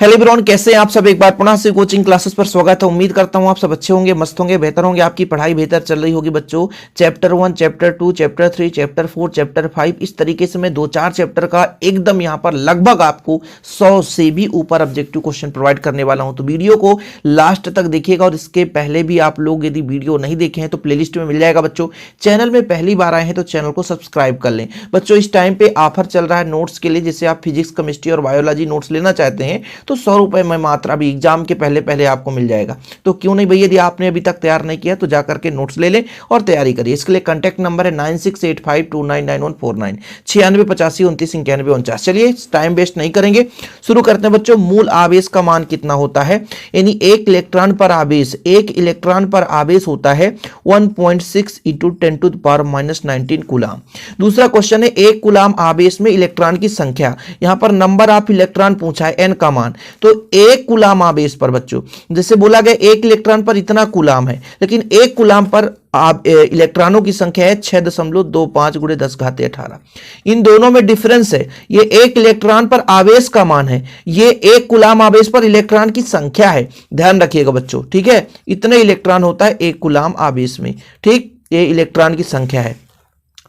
Hello everyone, कैसे हैं आप सब। एक बार पुनः से कोचिंग क्लासेस पर स्वागत है। उम्मीद करता हूं आप सब अच्छे होंगे, मस्त होंगे, बेहतर होंगे। आपकी पढ़ाई बेहतर चल रही होगी बच्चों। Chapter 1, chapter 2, chapter 3, chapter 4, chapter 5 इस तरीके से मैं 2-4 चैप्टर का एकदम यहां पर लगभग आपको 100 से भी ऊपर ऑब्जेक्टिव क्वेश्चन प्रोवाइड करने वाला हूं। तो वीडियो को लास्ट तक देखिएगा। और इसके पहले भी आप लोग यदि वीडियो नहीं देखे हैं तो प्लेलिस्ट में मिल जाएगा बच्चों। चैनल में पहली बार आए हैं तो चैनल को सब्सक्राइब कर लें बच्चों। इस टाइम पे ऑफर चल रहा है नोट्स के लिए। जैसे आप फिजिक्स, केमिस्ट्री और बायोलॉजी नोट्स लेना चाहते हैं तो 100 रुपए में मात्र अभी एग्जाम के पहले पहले आपको मिल जाएगा। तो क्यों नहीं भैया, यदि आपने अभी तक तैयार नहीं किया तो जाकर के नोट्स ले लें और तैयारी करिए। इसके लिए कांटेक्ट नंबर है 9685299149 9685299149। चलिए टाइम वेस्ट नहीं करेंगे, शुरू करते हैं बच्चों। मूल आवेश का मान कितना होता है, यानी एक इलेक्ट्रॉन पर आवेश होता है 1.6 × 10⁻⁻19 कूलाम। दूसरा क्वेश्चन है एक कूलाम आवेश में इलेक्ट्रॉन की संख्या। यहां पर नंबर ऑफ इलेक्ट्रॉन पूछा है, n का मान। तो एक कूलाम आवेश पर बच्चों जैसे बोला गया एक इलेक्ट्रॉन पर इतना कूलाम है, लेकिन एक कूलाम पर इलेक्ट्रॉनों की संख्या है 6.25 × 10⁻18। इन दोनों में डिफरेंस है। ये एक इलेक्ट्रॉन पर आवेश का मान है, ये एक कूलाम आवेश पर इलेक्ट्रॉन की संख्या है। ध्यान रखिएगा बच्चों, ठीक है। इतने इलेक्ट्रॉन होता है एक कूलाम आवेश में, ठीक। ये इलेक्ट्रॉन की संख्या है।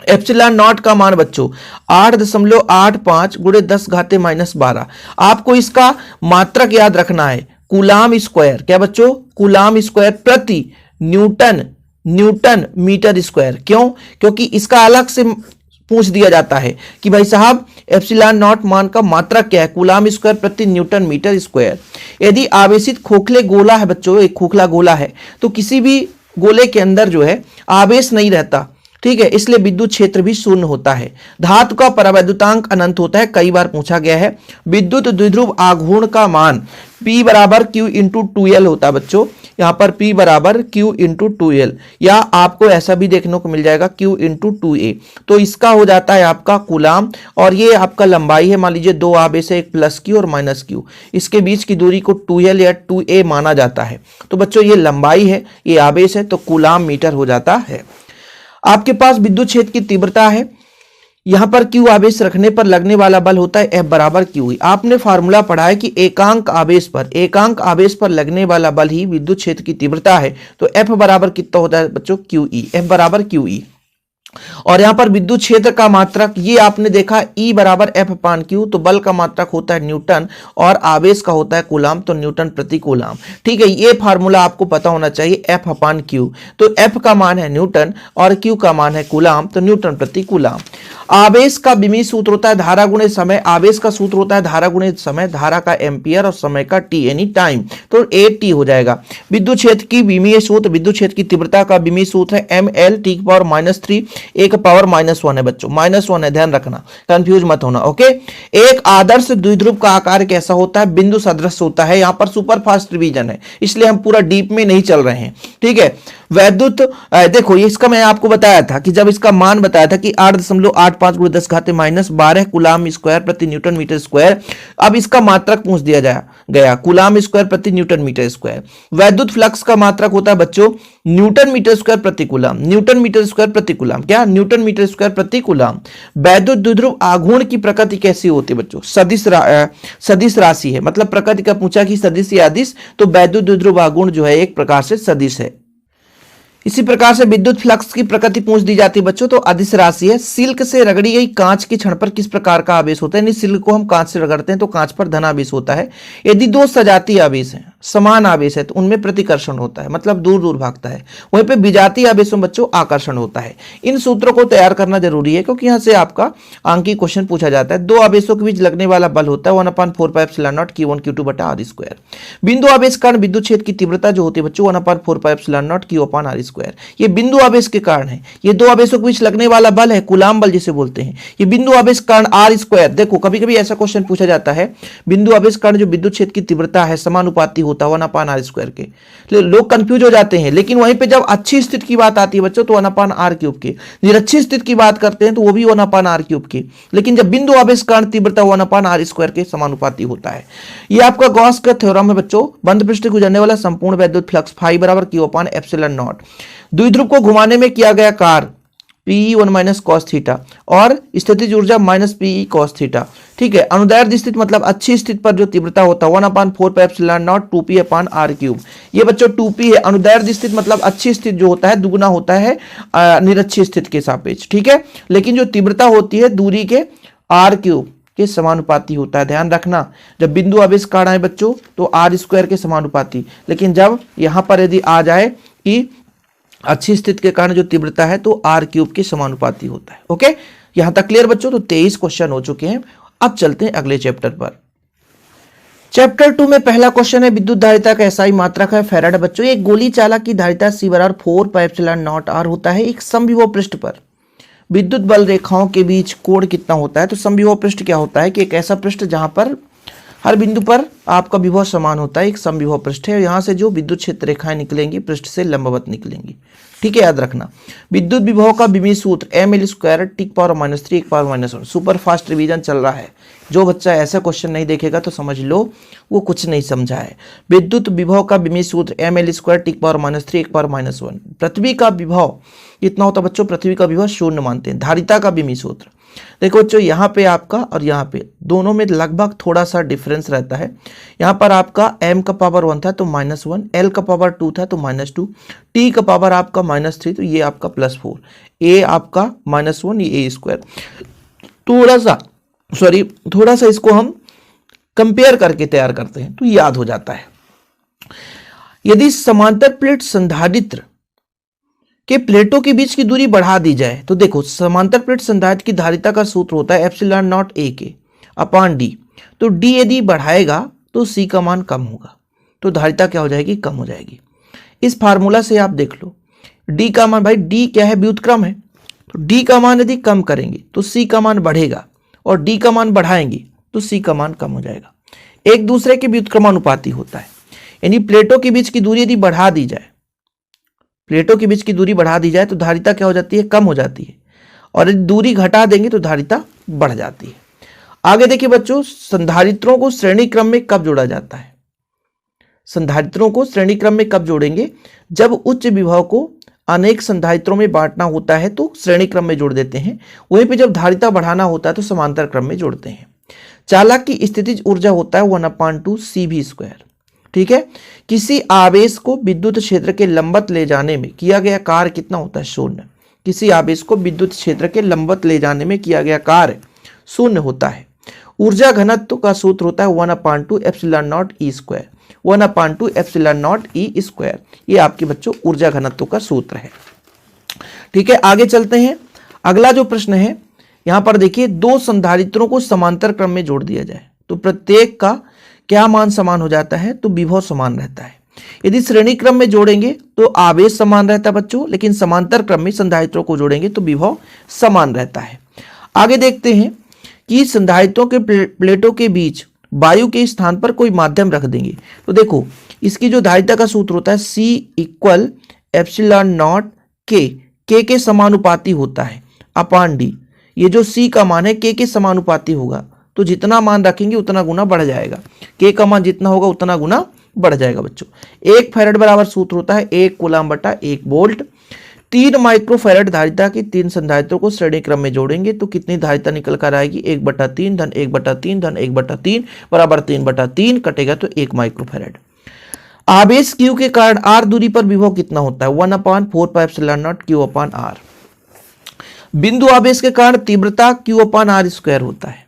एप्सिलॉन नॉट का मान बच्चों 8.85 × 10⁻12। आपको इसका मात्रक याद रखना है, कूलाम स्क्वायर। क्या बच्चों? कूलाम स्क्वायर प्रति न्यूटन मीटर स्क्वायर। क्यों? क्योंकि इसका अलग से पूछ दिया जाता है कि भाई साहब एप्सिलॉन नॉट मान का मात्रक क्या है, कूलाम स्क्वायर प्रति न्यूटन मीटर स्क्वायर। यदि आवेशित खोखले गोला है बच्चों, एक खोखला गोला है, तो किसी भी गोले के अंदर जो है आवेश नहीं रहता, ठीक है, इसलिए विद्युत क्षेत्र भी शून्य होता है। धातु का परावैद्युतांक अनंत होता है, कई बार पूछा गया है। विद्युत द्विध्रुव आघूर्ण का मान P = Q × 2L होता है बच्चों। यहां पर P = Q × 2L, या आपको ऐसा भी देखने को मिल जाएगा Q × 2A। तो इसका हो जाता है आपका कूलाम, और ये आपका लंबाई है। मान लीजिए दो आवेश है, एक +Q और -Q, इसके बीच की दूरी को 2L या 2A माना जाता है। तो बच्चों ये लंबाई है, ये आवेश है, तो कूलाम मीटर हो जाता है। आपके पास विद्युत क्षेत्र की तीव्रता है। यहां पर Q आवेश रखने पर लगने वाला बल होता है F = QE। आपने फार्मूला पढ़ा है कि एकांक आवेश पर लगने वाला बल ही विद्युत क्षेत्र की तीव्रता है। तो F बराबर कितना होता है बच्चों? QE। F = QE। और यहां पर विद्युत क्षेत्र का मात्रक ये आपने देखा E = F/Q। तो बल का मात्रक होता है न्यूटन और आवेश का होता है कूलाम, तो न्यूटन प्रति कूलाम, ठीक है। ये फार्मूला आपको पता होना चाहिए, F/Q। तो F का मान है न्यूटन और Q का मान है कूलाम, तो न्यूटन प्रति कूलाम। आवेश का विमीय सूत्र होता है धारा गुणे समय। आवेश का सूत्र होता है धारा गुणे समय, धारा का एम्पियर और समय का T यानी टाइम, तो AT हो जाएगा। विद्युत क्षेत्र की विमीय सूत्र, विद्युत क्षेत्र की तीव्रता का विमीय सूत्र है mL/T⁻³ एक पावर -1 है बच्चों, -1 है, ध्यान रखना, कंफ्यूज मत होना, ओके। एक आदर्श द्विध्रुव का आकार कैसा होता है? बिंदु सदृश होता है। यहां पर सुपर फास्ट रिवीजन है, इसलिए हम पूरा डीप में नहीं चल रहे हैं, ठीक है। वैद्युत देखो, इसका मैं आपको बताया था कि जब इसका मान बताया था कि 8.85 × 10⁻12 कूलाम स्क्वायर प्रति न्यूटन मीटर स्क्वायर। अब इसका मात्रक पूछ दिया गया, कूलाम स्क्वायर प्रति न्यूटन मीटर स्क्वायर। वैद्युत फ्लक्स का मात्रक होता है बच्चों न्यूटन मीटर स्क्वायर प्रति कूलाम। न्यूटन मीटर स्क्वायर प्रति कूलाम, क्या? न्यूटन मीटर स्क्वायर प्रति कूलाम। वैद्युत द्विध्रुव आघूर्ण की प्रकृति कैसी होती है बच्चों? सदिश राशि है, मतलब प्रकृति का पूछा कि सदिश या अदिश, तो वैद्युत द्विध्रुव आघूर्ण जो है एक प्रकार से सदिश है। इसी प्रकार से विद्युत फ्लक्स की प्रकृति पूछ दी जाती है बच्चों, तो अदिश राशि है। सिल्क से रगड़ी गई कांच के क्षण पर किस प्रकार का आवेश होता है? यानी सिल्क को हम कांच से रगड़ते हैं तो कांच पर धनावेश होता है। यदि दो सजातीय आवेश हैं, समान आवेश है, तो उनमें प्रतिकर्षण होता है, मतलब दूर दूर भागता है। वहीं पे विजातीय आवेशों में बच्चों आकर्षण होता है। इन सूत्रों को तैयार करना जरूरी है, क्योंकि यहां से आपका अंकीय क्वेश्चन पूछा जाता है। दो आवेशों के बीच लगने वाला बल होता है 1/4πε0 Q1Q2/r²। बिंदु आवेश कारण विद्युत क्षेत्र की तीव्रता जो होती है बच्चों 1/4πε0 Q/r²। ये बिंदु आवेश के कारण है। ये दो आवेशों के बीच लगने वाला बल है, कूलाम बल जिसे बोलते हैं। ये बिंदु आवेश कारण r²। देखो कभी कभी ऐसा क्वेश्चन पूछा जाता है, बिंदु आवेश कारण जो विद्युत क्षेत्र की तीव्रता है समानुपाती होता है 1/r² के। लोग कंफ्यूज हो जाते हैं, लेकिन वहीं पे जब अच्छी स्थिति की बात आती है बच्चों तो 1/r³ के। निरक्षी स्थिति की बात करते हैं तो वो भी 1/r³ के। लेकिन जब बिंदु आवेश कारण तीव्रता 1/r² के समानुपाती होता है। ये आपका गॉस का थ्योरम है बच्चों। बंद पृष्ठ गुजरने वाला संपूर्ण वैद्युत फ्लक्स φ = Q/ε0। द्विध्रुव को घुमाने में किया गया कार्य पीई 1 माइनस कॉस थीटा और स्थितिज ऊर्जा माइनस पीई कॉस थीटा। ठीक है, अनुदैर्ध्य स्थिति मतलब अच्छी स्थिति पर जो तीव्रता होता है 1/4πε0 2p/r³। ये बच्चों 2p है। अनुदैर्ध्य स्थिति मतलब अच्छी स्थिति जो होता है दुगुना होता है निरक्षीय स्थिति के सापेक्ष। ठीक है, लेकिन जो तीव्रता होती है दूरी के r³ के समानुपाती होता है। ध्यान रखना, जब बिंदु आवेश कार्ड आए बच्चों तो r² के समानुपाती, लेकिन जब यहां पर यदि आ जाए कि अच्छी स्थिति के कारण जो तीव्रता है तो r³ के समानुपाती होता है। ओके, यहां तक क्लियर बच्चों? तो 23 क्वेश्चन हो चुके हैं। अब चलते हैं अगले चैप्टर पर। चैप्टर 2 में पहला क्वेश्चन है विद्युत धारिता का एसआई मात्रक है फैराड। बच्चों एक गोली चालक की धारिता C = 4πε0r होता है। एक समविभव पृष्ठ पर विद्युत बल रेखाओं के बीच कोण कितना होता है? तो समविभव पृष्ठ क्या होता है कि एक ऐसा पृष्ठ जहां पर हर बिंदु पर आपका विभव समान होता है, एक समविभव पृष्ठ है। यहां से जो विद्युत क्षेत्र रेखाएं निकलेंगी पृष्ठ से लंबवत निकलेंगी। ठीक है, याद रखना विद्युत विभव का विमीय सूत्र ml² (10⁻³ 1/-1) सुपर फास्ट रिवीजन चल रहा है। जो बच्चा ऐसा क्वेश्चन नहीं देखेगा तो समझ लो वो कुछ नहीं समझा है। विद्युत विभव का विमीय सूत्र ml² (10⁻³ 1/-1) पृथ्वी का विभव कितना होता है बच्चों? पृथ्वी का विभव 0 मानते हैं। धारिता का विमीय सूत्र देखो बच्चों, यहाँ पे आपका और यहाँ पे दोनों में लगभग थोड़ा सा डिफरेंस रहता है। यहाँ पर आपका m का पावर 1 था तो -1, l का पावर 2 था तो -2, t का पावर आपका -3 तो ये आपका +4, a आपका -1, ये a²। थोड़ा सा इसको हम कंपेयर करके तैयार करते हैं तो याद हो जाता है। यदि समांतर प्लेट संधारित्र के प्लेटों के बीच की दूरी बढ़ा दी जाए तो देखो समांतर प्लेट संधारित्र की धारिता का सूत्र होता है ε0 A/d। तो d यदि बढ़ाएगा तो c का मान कम होगा, तो धारिता क्या हो जाएगी? कम हो जाएगी। इस फार्मूला से आप देख लो d का मान, भाई d क्या है? व्युत्क्रम है, तो d का मान यदि कम करेंगे तो c का मान बढ़ेगा और d का मान बढ़ाएंगे तो c का मान कम हो जाएगा। एक दूसरे के व्युत्क्रमानुपाती होता है। यानी प्लेटों के बीच की दूरी यदि बढ़ा दी जाए, प्लेटों के बीच की दूरी बढ़ा दी जाए तो धारिता क्या हो जाती है? कम हो जाती है, और यदि दूरी घटा देंगे तो धारिता बढ़ जाती है। आगे देखिए बच्चों, संधारित्रों को श्रेणी क्रम में कब जोड़ा जाता है? संधारित्रों को श्रेणी क्रम में कब जोड़ेंगे? जब उच्च विभव को अनेक संधारित्रों में बांटना होता है तो श्रेणी क्रम में जोड़ देते हैं। वहीं पे जब धारिता बढ़ाना होता है तो समांतर क्रम में जोड़ते हैं। चालक की स्थितिज ऊर्जा होता है 1/2 CV²। ठीक है, किसी आवेश को विद्युत क्षेत्र के लंबवत ले जाने में किया गया कार्य कितना होता है? 0। किसी आवेश को विद्युत क्षेत्र के लंबवत ले जाने में किया गया कार्य 0 होता है। ऊर्जा घनत्व का सूत्र होता है 1/2 ε0E²। 1/2 ε0E², ये आपके बच्चों ऊर्जा घनत्व का सूत्र है। ठीक है, आगे चलते हैं। अगला जो प्रश्न है यहां पर देखिए, दो संधारित्रों को समांतर क्रम में जोड़ दिया जाए तो प्रत्येक का क्या मान समान हो जाता है? तो विभव समान रहता है। यदि श्रेणी क्रम में जोड़ेंगे तो आवेश समान रहता है बच्चों, लेकिन समांतर क्रम में संधारित्रों को जोड़ेंगे तो विभव समान रहता है। आगे देखते हैं कि संधारित्रों के प्लेटों के बीच वायु के स्थान पर कोई माध्यम रख देंगे तो देखो इसकी जो धारिता का सूत्र होता है C = ε0 के समानुपाती होता है /d। ये जो C का मान है k के समानुपाती होगा, तो जितना मान रखेंगे उतना गुना बढ़ जाएगा। k का मान जितना होगा उतना गुना बढ़ जाएगा बच्चों। 1 फैराड बराबर सूत्र होता है 1 कूलम/1 वोल्ट। 3 माइक्रोफैराड धारिता की 3 संधारित्रों को श्रेणी क्रम में जोड़ेंगे तो कितनी धारिता निकल कर आएगी? 1/3 धन 1/3 धन 1/3 बराबर 3/3 कटेगा तो 1 माइक्रोफैराड। आवेश Q के कारण r दूरी पर विभव कितना होता है? 1/4πε0 Q/r। बिंदु आवेश के कारण तीव्रता Q/r² होता है।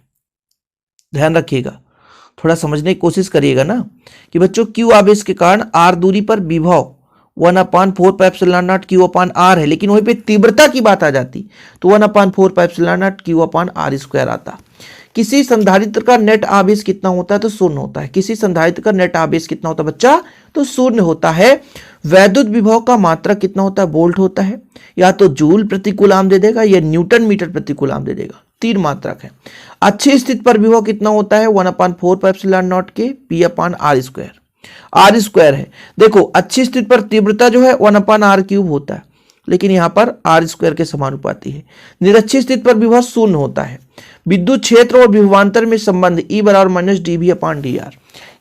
ध्यान रखिएगा, थोड़ा समझने की कोशिश करिएगा ना कि बच्चों Q आवेश के कारण r दूरी पर विभव 1/4πε0 Q/r है, लेकिन वहीं पे तीव्रता की बात आ जाती तो 1/4πε0 Q/r² आता। किसी संधारित्र का नेट आवेश कितना होता है? तो 0 होता है। किसी संधारित्र का नेट आवेश कितना होता है बच्चा? तो 0 होता है। वैद्युत विभव का मात्रक कितना होता है? वोल्ट होता है। या तो जूल प्रति कूलाम दे देगा या न्यूटन मीटर प्रति कूलाम दे देगा, 3 मात्रक है। अच्छी स्थिति पर विभव कितना होता है? 1/4πε0 के P/r²। r² है। देखो अच्छी स्थिति पर तीव्रता जो है 1/r³ होता है, लेकिन यहां पर r² के समानुपाती है। निरक्षीय स्थिति पर विभव 0 होता है। विद्युत क्षेत्र और विभवांतर में संबंध E = -dV/dr।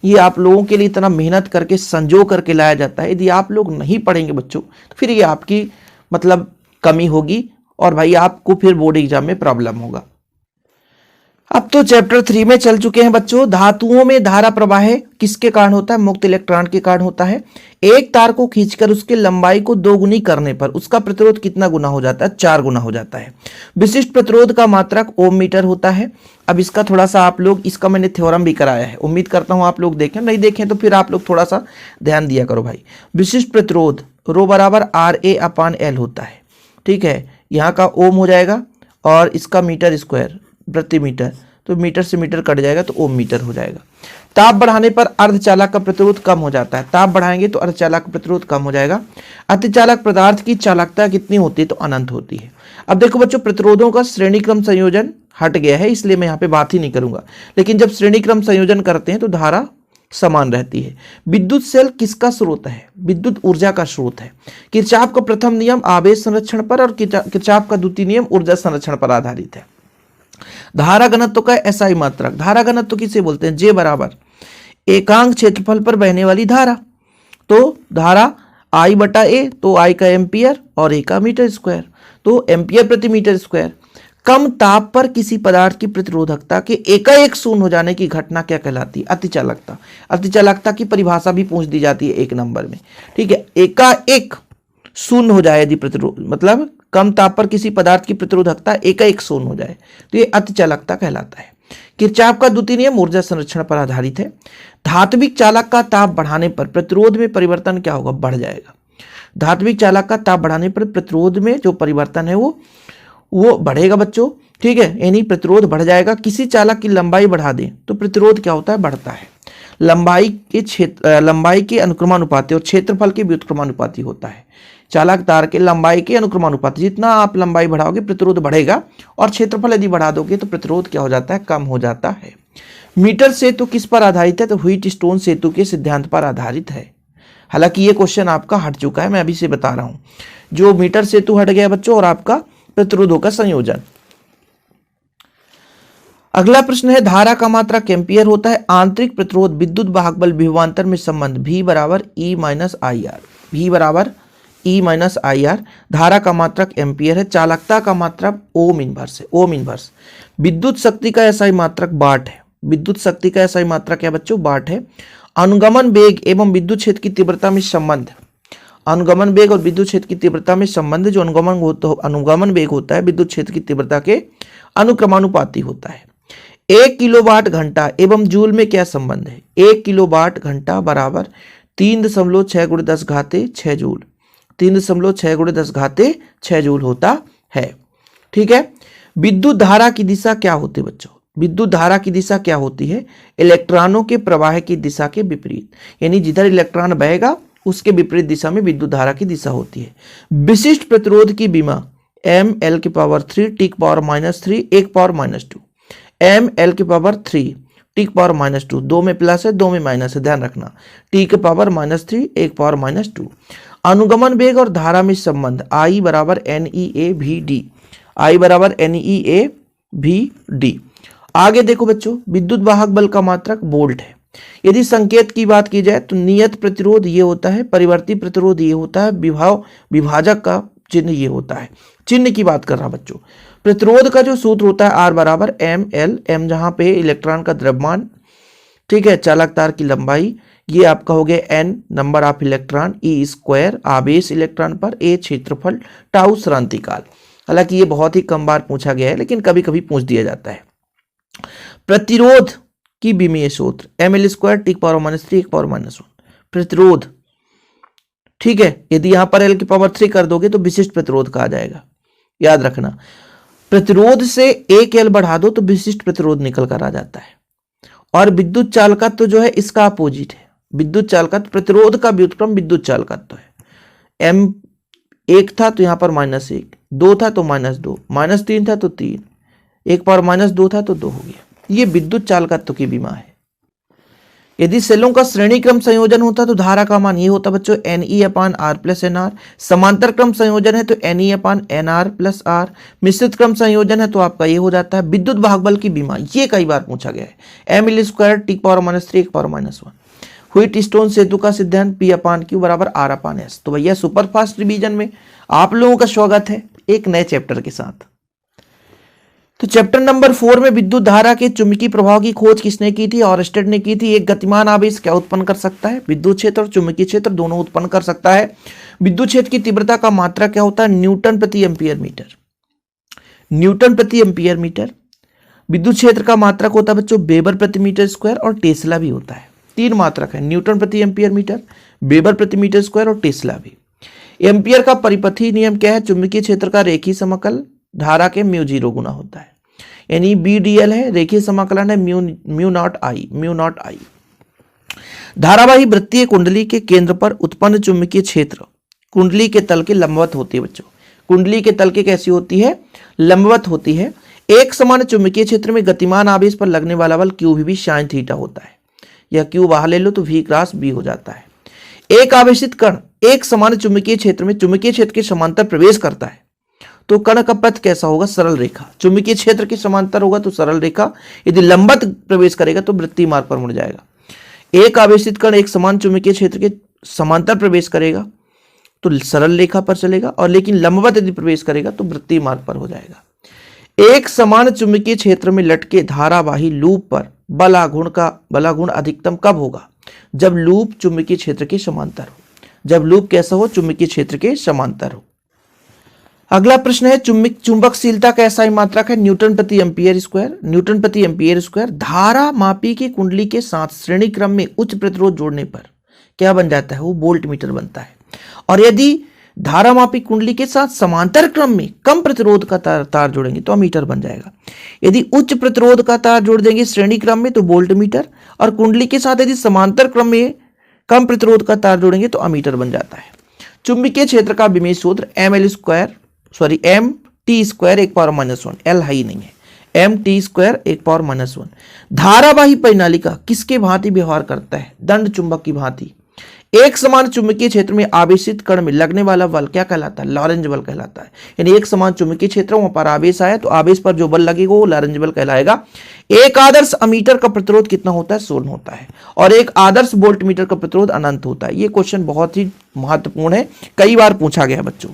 ये आप लोगों के लिए इतना मेहनत करके संजो करके लाया जाता है। यदि आप लोग नहीं पढ़ेंगे बच्चों तो फिर ये आपकी मतलब कमी होगी और भाई आपको फिर बोर्ड एग्जाम में प्रॉब्लम होगा। अब तो चैप्टर 3 में चल चुके हैं बच्चों। धातुओं में धारा प्रवाह किसके कारण होता है? मुक्त इलेक्ट्रॉन के कारण होता है। एक तार को खींचकर उसकी लंबाई को 2 गुनी करने पर उसका प्रतिरोध कितना गुना हो जाता है? 4 गुना हो जाता है। विशिष्ट प्रतिरोध का मात्रक ओम मीटर होता है। अब इसका थोड़ा सा आप लोग, इसका मैंने थ्योरम भी कराया है, उम्मीद करता हूं आप लोग देखें, नहीं देखें तो फिर आप लोग थोड़ा सा ध्यान दिया करो भाई। विशिष्ट प्रतिरोध रो बराबर RA/L होता है, ठीक है। यहाँ का ओम हो जाएगा और इसका मीटर स्क्वायर प्रति मीटर, तो मीटर से मीटर कट जाएगा तो ओम मीटर हो जाएगा। ताप बढ़ाने पर अर्धचालक का प्रतिरोध कम हो जाता है। ताप बढ़ाएंगे तो अर्धचालक का प्रतिरोध कम हो जाएगा। अतिचालक पदार्थ की चालकता कितनी होती है? तो अनंत होती है। अब देखो बच्चों, प्रतिरोधों का श्रेणी क्रम संयोजन हट गया है, इसलिए मैं यहाँ पे बात ही नहीं करूंगा, लेकिन जब श्रेणी क्रम संयोजन करते हैं तो धारा समान रहती है। विद्युत सेल किसका स्रोत है? विद्युत ऊर्जा का स्रोत है। किरचॉफ का प्रथम नियम आवेश संरक्षण पर और किरचॉफ का द्वितीय नियम ऊर्जा संरक्षण पर आधारित है। धारा घनत्व का एसआई मात्रक, धारा घनत्व किसे बोलते हैं? J बराबर एकांक क्षेत्रफल पर बहने वाली धारा, तो धारा I/A, तो I का एम्पियर और A का मीटर स्क्वायर, तो एम्पियर प्रति मीटर स्क्वायर। कम ताप पर किसी पदार्थ की प्रतिरोधकता के एकाएक शून्य हो जाने की घटना क्या कहलाती है? अतिचालकता। अतिचालकता की परिभाषा भी पूछ दी जाती है 1 नंबर में, ठीक है। एकाएक शून्य हो जाए यदि प्रतिरोध, मतलब कम ताप पर किसी पदार्थ की प्रतिरोधकता एकाएक शून्य हो जाए तो ये अतिचालकता कहलाता है। किरचॉफ का द्वितीय नियम ऊर्जा संरक्षण पर आधारित है। धात्विक चालक का ताप बढ़ाने पर प्रतिरोध में परिवर्तन क्या होगा? बढ़ जाएगा। धात्विक चालक का ताप बढ़ाने पर प्रतिरोध में जो परिवर्तन है वो बढ़ेगा बच्चों, ठीक है, यानी प्रतिरोध बढ़ जाएगा। किसी चालक की लंबाई बढ़ा दें तो प्रतिरोध क्या होता है? बढ़ता है। लंबाई के अनुक्रमानुपाती और क्षेत्रफल के व्युत्क्रमानुपाती होता है। चालक तार के लंबाई के अनुक्रमानुपाती, जितना आप लंबाई बढ़ाओगे प्रतिरोध बढ़ेगा, और क्षेत्रफल यदि बढ़ा दोगे तो प्रतिरोध क्या हो जाता है? कम हो जाता है। मीटर सेतु किस पर आधारित है? तो व्हीटस्टोन सेतु के सिद्धांत पर आधारित है। हालांकि ये क्वेश्चन आपका हट चुका है, मैं अभी से बता रहा हूं। जो मीटर सेतु हट गया बच्चों, और आपका प्रतिरोधों का संयोजन। अगला प्रश्न है, धारा का मात्रक एम्पियर होता है। आंतरिक प्रतिरोध विद्युत वाहक बल विभवांतर में संबंध V बराबर E-IR, V बराबर E-IR। धारा का मात्रक एम्पियर है। चालकता का मात्रक ओम इनवर्स है, ओम इनवर्स। विद्युत शक्ति का एसआई मात्रक वाट है। विद्युत शक्ति का एसआई मात्रक क्या बच्चों? वाट है। अनुगमन वेग एवं विद्युत क्षेत्र की तीव्रता में संबंध, अनुगमन वेग और विद्युत क्षेत्र की तीव्रता में संबंध, जो अनुगमन वेग होता है विद्युत क्षेत्र की तीव्रता के अनुक्रमानुपाती होता है। 1 किलोवाट घंटा एवं जूल में क्या संबंध है? 1 किलोवाट घंटा बराबर 3.6 × 10⁻6 जूल, 3.6 × 10⁻6 जूल होता है, ठीक है। विद्युत धारा की दिशा क्या होती है बच्चों? विद्युत धारा की दिशा क्या होती है? इलेक्ट्रॉनों के प्रवाह की दिशा के विपरीत, यानी जिधर इलेक्ट्रॉन बहेगा उसके विपरीत दिशा में विद्युत धारा की दिशा होती है। विशिष्ट प्रतिरोध की विमा mL3 T⁻³ 1⁻², mL3 T⁻², 2 में प्लस है 2 में माइनस है, ध्यान रखना, T⁻³ 1⁻²। अनुगमन वेग और धारा में संबंध I बराबर NEA/VD, I बराबर NEA/VD। आगे देखो बच्चों, विद्युत वाहक बल का मात्रक वोल्ट है। यदि संकेत की बात की जाए तो नियत प्रतिरोध ये होता है, परिवर्ती प्रतिरोध ये होता है, विभाजक का चिन्ह ये होता है। चिन्ह की बात कर रहा बच्चों। प्रतिरोध का जो सूत्र होता है R बराबर ML, M जहां पे इलेक्ट्रॉन का द्रव्यमान, ठीक है, चालक तार की लंबाई, ये आपका हो गया N number of electron, E² आवेश इलेक्ट्रॉन पर, A क्षेत्रफल, टाउ श्रांति काल। हालांकि ये बहुत ही कम बार पूछा गया है, लेकिन कभी कभी पूछ दिया जाता है। प्रतिरोध की विमीय सूत्र mL² T⁻³ 1⁻1। प्रतिरोध, ठीक है, यदि यहां पर L⁻³ कर दोगे तो विशिष्ट प्रतिरोध कहा जाएगा, याद रखना। प्रतिरोध से 1 L बढ़ा दो तो विशिष्ट प्रतिरोध निकल कर आ जाता है। और विद्युत चालकत्व तो जो है इसका अपोजिट है। विद्युत चालकत्व, प्रतिरोध का व्युत्क्रम विद्युत चालकत्व है। M 1 था तो यहां पर -1, 2 था तो -2, -3 था तो 3, 1⁻² था तो 2 हो गया। ये विद्युत चालकत्व की विमा है। यदि सेलों का श्रेणी क्रम संयोजन होता तो धारा का मान ये होता बच्चों Ne/R+NR। समांतर क्रम संयोजन है तो Ne/NR+R। मिश्रित क्रम संयोजन है तो आपका ये हो जाता है। विद्युत वाहक बल की विमा, ये कई बार पूछा गया है, mL² T⁻³ 1⁻1। व्हीटस्टोन सेतु का सिद्धांत P/Q बराबर R/S। तो भैया सुपर फास्ट रिवीजन में आप लोगों का स्वागत है एक नए चैप्टर के साथ। तो चैप्टर नंबर 4 में विद्युत धारा के चुंबकीय प्रभाव की खोज किसने की थी? ऑरस्टेड ने की थी। एक गतिमान आवेश क्या उत्पन्न कर सकता है? विद्युत क्षेत्र और चुंबकीय क्षेत्र दोनों उत्पन्न कर सकता है। विद्युत क्षेत्र की तीव्रता का मात्रा क्या होता है? न्यूटन प्रति एम्पियर मीटर। न्यूटन प्रति एम्पियर मीटर। विद्युत क्षेत्र का मात्रक होता है बच्चों वेबर प्रति मीटर स्क्वायर और टेस्ला भी होता है। 3 मात्रक है, न्यूटन प्रति एम्पियर मीटर, वेबर प्रति मीटर स्क्वायर और टेस्ला भी। एम्पियर का परिपथीय नियम क्या है? चुंबकीय क्षेत्र का रेखीय समाकल धारा के μ0 गुना होता है, यानी BDL है, रेखीय समाकलन है म्यू नॉट आई। धारावाही वृत्तीय कुंडली के केंद्र पर उत्पन्न चुंबकीय क्षेत्र कुंडली के तल के लंबवत होती है बच्चों। कुंडली के तल के कैसी होती है? लंबवत होती है। एक समान चुंबकीय क्षेत्र में गतिमान आवेश पर लगने वाला बल QV sin थीटा होता है, या Q बाहर ले लो तो V क्रॉस B हो जाता है। एक आवेशित कण एक समान चुंबकीय क्षेत्र में चुंबकीय क्षेत्र के समांतर प्रवेश करता है तो कण का पथ कैसा होगा? सरल रेखा। चुंबकीय क्षेत्र के समांतर होगा तो सरल रेखा, यदि लंबवत प्रवेश करेगा तो वृत्तीय मार्ग पर मुड़ जाएगा। एक आवेशित कण एक समान चुंबकीय क्षेत्र के समांतर प्रवेश करेगा तो सरल रेखा पर चलेगा, और लेकिन लंबवत यदि प्रवेश करेगा तो वृत्तीय मार्ग पर हो जाएगा। एक समान चुंबकीय क्षेत्र में लटके धारावाही लूप पर बलागुण अधिकतम कब होगा? जब लूप चुंबकीय क्षेत्र के समांतर हो। जब लूप कैसा हो? चुंबकीय क्षेत्र के समांतर हो। अगला प्रश्न है चुंबकशीलता का SI मात्रक है न्यूटन प्रति एम्पियर स्क्वायर। न्यूटन प्रति एम्पियर स्क्वायर। धारा मापी की कुंडली के साथ श्रेणी क्रम में उच्च प्रतिरोध जोड़ने पर क्या बन जाता है? वो वोल्ट मीटर बनता है। और यदि धारामापी कुंडली के साथ समांतर क्रम में कम प्रतिरोध का तार जोड़ेंगे तो अमीटर बन जाएगा। यदि उच्च प्रतिरोध का तार जोड़ देंगे श्रेणी क्रम में तो वोल्ट मीटर, और कुंडली के साथ यदि समांतर क्रम में कम प्रतिरोध का तार जोड़ेंगे तो अमीटर बन जाता है। चुंबकीय क्षेत्र का विमेय सूत्र MT² 1 L हाई नहीं है, MT² 1 धारावाही परिनालिका किसके भांति व्यवहार करता है? दंड चुंबक की भांति। एक समान चुंबकीय क्षेत्र में आवेशित कण में लगने वाला बल क्या कहलाता है? लॉरेंज बल कहलाता है। यानी एक समान चुंबकीय क्षेत्र वहां पर आवेश आया तो आवेश पर जो बल लगेगा वो लॉरेंज बल कहलाएगा। एक आदर्श अमीटर का प्रतिरोध कितना होता है? 16 होता है, और एक आदर्श वोल्ट मीटर का प्रतिरोध अनंत होता है। ये क्वेश्चन बहुत ही महत्वपूर्ण है, कई बार पूछा गया बच्चों।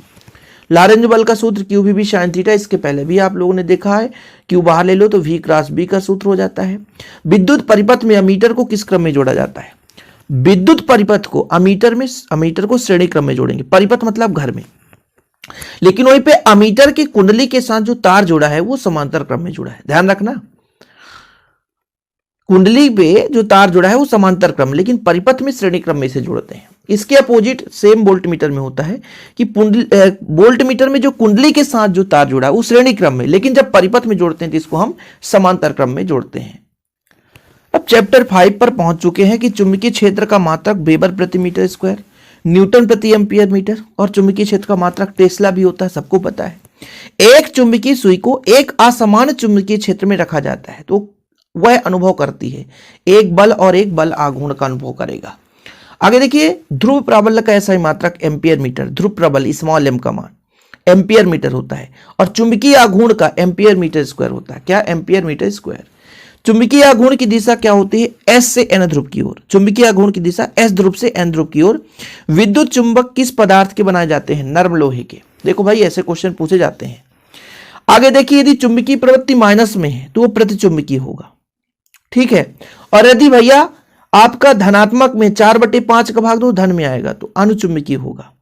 लॉरेंज बल का सूत्र QV sin थीटा, इसके पहले भी आप लोगों ने देखा है। Q बाहर ले लो तो V क्रॉस B का सूत्र हो जाता है। विद्युत परिपथ में अमीटर को किस क्रम में जोड़ा जाता है? विद्युत परिपथ को अमीटर को श्रेणी क्रम में जोड़ेंगे। परिपथ मतलब घर में, लेकिन वहीं पे अमीटर की कुंडली के साथ जो तार जोड़ा है वो समांतर क्रम में जुड़ा है। ध्यान रखना, कुंडली पे जो तार जुड़ा है वो समांतर क्रम, लेकिन परिपथ में श्रेणी क्रम में से जोड़ते हैं। इसके अपोजिट सेम वोल्ट मीटर में होता है कि वोल्ट मीटर में जो कुंडली के साथ जो तार जुड़ा है वो श्रेणी क्रम में, लेकिन जब परिपथ में जोड़ते हैं तो इसको हम समांतर क्रम में जोड़ते हैं। अब चैप्टर 5 पर पहुंच चुके हैं कि चुंबकीय क्षेत्र का मात्रक वेबर प्रति मीटर स्क्वायर, न्यूटन प्रति एम्पियर मीटर, और चुंबकीय क्षेत्र का मात्रक टेस्ला भी होता है, सबको पता है। एक चुंबकीय सुई को एक असमान चुंबकीय क्षेत्र में रखा जाता है तो वह अनुभव करती है एक बल और एक बल आघूर्ण का अनुभव करेगा। आगे देखिए, ध्रुव प्राबल्य का SI मात्रक एम्पियर मीटर। ध्रुव प्रबल स्मॉल m का मान एम्पियर मीटर होता है, और चुंबकीय आघूर्ण का एम्पियर मीटर स्क्वायर होता है। क्या? Ampere metre square. चुंबकीय आघूर्ण की दिशा क्या होती है? S से N ध्रुव की ओर। चुंबकीय आघूर्ण की दिशा S ध्रुव से N ध्रुव की ओर। विद्युत चुंबक किस पदार्थ के बनाए जाते हैं? नर्म लोहे के। देखो भाई, ऐसे क्वेश्चन पूछे जाते हैं। आगे देखिए, यदि चुंबकीय प्रवृत्ति माइनस में है तो वो प्रतिचुंबकीय होगा, ठीक है। और यदि भैया आपका धनात्मक में 4/5 का भाग दो धन में आएगा तो अनुचुंबकीय होगा।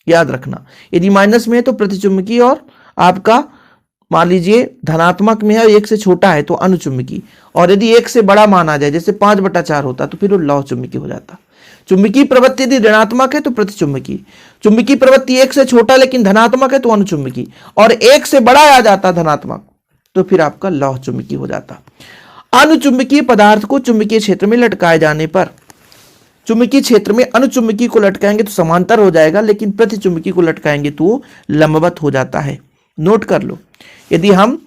याद रखना, यदि माइनस में है तो प्रतिचुंबकीय, और आपका मान लीजिए धनात्मक में है 1 से छोटा है तो अनुचुंबकीय, और यदि 1 से बड़ा मान आ जाए जैसे 5/4 होता तो फिर वो लौह चुंबकीय हो जाता। चुंबकीय प्रवृत्ति यदि ऋणात्मक है तो प्रतिचुंबकीय, चुंबकीय प्रवृत्ति 1 से छोटा लेकिन धनात्मक है तो अनुचुंबकीय, और 1 से बड़ा आ जाता धनात्मक तो फिर आपका लौह चुंबकीय हो जाता। अनुचुंबकीय पदार्थ को चुंबकीय क्षेत्र में लटकाए जाने पर, चुंबकीय क्षेत्र में अनुचुंबकीय को लटकाएंगे तो समांतर हो जाएगा, लेकिन प्रतिचुंबकीय को लटकाएंगे तो लंबवत हो जाता है। नोट कर लो, यदि हम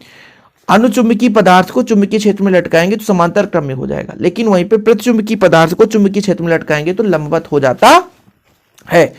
अनुचुंबकीय पदार्थ को चुंबकीय क्षेत्र में लटकाएंगे तो समांतर क्रम में हो जाएगा, लेकिन वहीं पे प्रतिचुंबकीय पदार्थ को चुंबकीय क्षेत्र में लटकाएंगे तो लंबवत हो जाता है।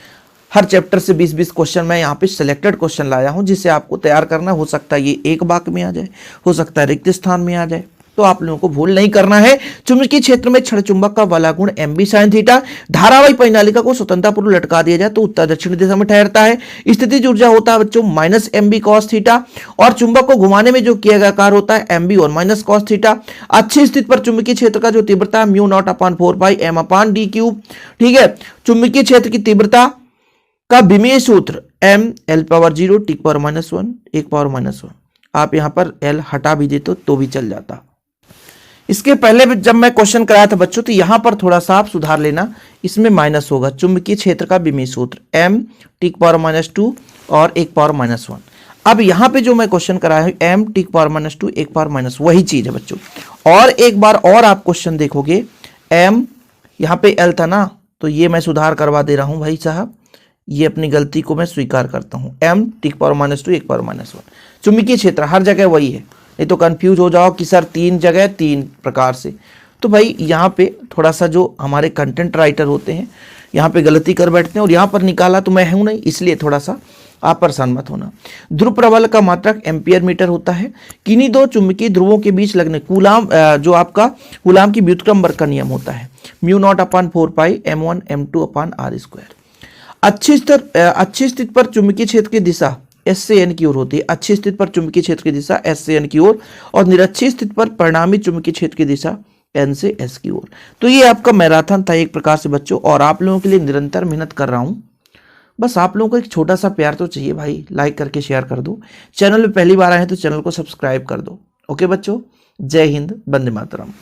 हर चैप्टर से 20-20 क्वेश्चन मैं यहाँ पे सिलेक्टेड क्वेश्चन लाया हूं जिसे आपको तैयार करना। हो सकता है ये एक वाक्य में आ जाए, हो सकता है रिक्त स्थान में आ जाए, तो आप लोगों को भूल नहीं करना है। चुंबकीय क्षेत्र में क्षण चुंबक का वाला गुण एम बी साइन थीटा। धारावाही परिनालिका को स्वतंत्रतापूर्वक लटका दिया जाए तो उत्तर दक्षिण दिशा में ठहरता है। स्थितिज ऊर्जा होता है बच्चों minus m b cos theta, और चुंबक को घुमाने में जो किया गया कार्य होता है एम बी और माइनस कॉस थीटा। अच्छी स्थिति पर चुंबकीय क्षेत्र का जो तीव्रता है mu naught upon 4 pi M upon d cube. ठीक है, चुंबकीय क्षेत्र की तीव्रता का विमेय सूत्र M L power 0 T power -1 1 power -1। आप यहां पर एल हटा भी देते तो भी चल जाता। इसके पहले जब मैं क्वेश्चन कराया था बच्चों तो यहां पर थोड़ा सा आप सुधार लेना, इसमें माइनस होगा। चुंबकीय क्षेत्र का विमेय सूत्र एम टी पावर -2 और 1 पावर -1। अब यहां पे जो मैं क्वेश्चन कराया हूं एम टी पावर -2 1 पावर -, वही चीज है बच्चों। और एक बार और आप क्वेश्चन देखोगे, एम यहां पे एल था ना, तो ये मैं सुधार करवा दे रहा हूं भाई साहब, ये अपनी गलती को मैं स्वीकार करता हूं। M T power -2 1 power -1। चुंबकीय क्षेत्र हर जगह वही है, नहीं तो कंफ्यूज हो जाओ कि सर 3 जगह 3 प्रकार से। तो भाई यहाँ पे थोड़ा सा जो हमारे कंटेंट राइटर होते हैं यहाँ पे गलती कर बैठते हैं, और यहाँ पर निकाला तो मैं हूं नहीं, इसलिए थोड़ा सा आप परेशान मत होना। ध्रुव प्रबल का मात्रक एम्पियर मीटर होता है। किन्हीं दो चुंबकीय ध्रुवों के बीच लगने कूलाम जो आपका कूलाम की व्युत्क्रम वर्ग का नियम होता है म्यू नॉट अपान 4 पाई m1 m2 अपान r स्क्वायर। अच्छी स्थिति पर चुंबकीय क्षेत्र की दिशा एस से एन की ओर होती है। अच्छी स्थिति पर चुंबकीय क्षेत्र की दिशा एस से एन की ओर, और निरक्षी स्थिति पर परिणामी चुंबकीय क्षेत्र की दिशा एन से एस की ओर। तो ये आपका मैराथन था एक प्रकार से बच्चों, और आप लोगों के लिए निरंतर मेहनत कर रहा हूं। बस आप लोगों को एक छोटा सा प्यार तो चाहिए भाई, लाइक करके शेयर कर दो। चैनल में पहली बार आए हैं तो चैनल को सब्सक्राइब कर दो। ओके बच्चों, जय हिंद, वंदे मातरम।